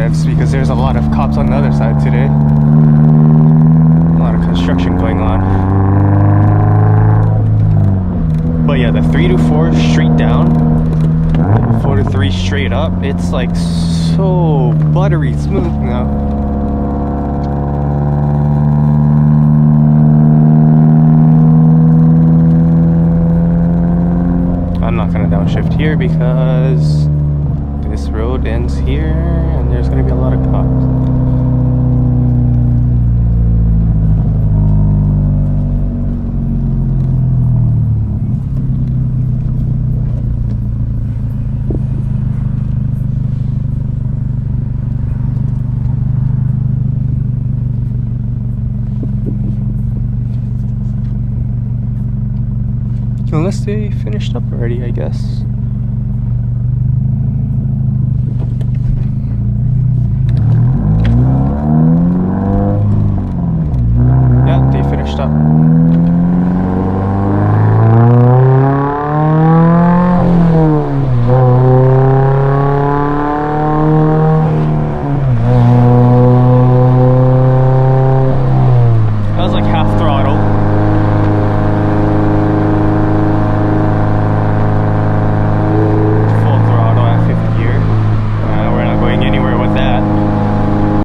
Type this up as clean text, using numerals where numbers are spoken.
revs because there's a lot of cops on the other side today. A lot of construction going on. But yeah, the 3 to 4 straight down, 4 to 3 straight up, it's like so buttery smooth now. I'm not gonna downshift here because this road ends here and there's gonna be a lot of cops. Unless they finished up already, I guess.